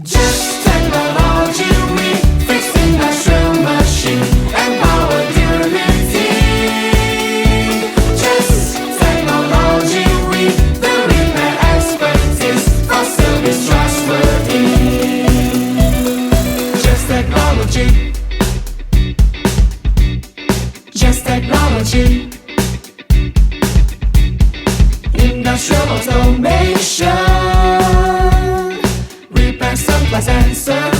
Just technology, we fix industrial machine and power durability. Just technology, we the repair expertise for service trustworthy. Just technology. Just technology. Industrial automation. Repair supplies and service.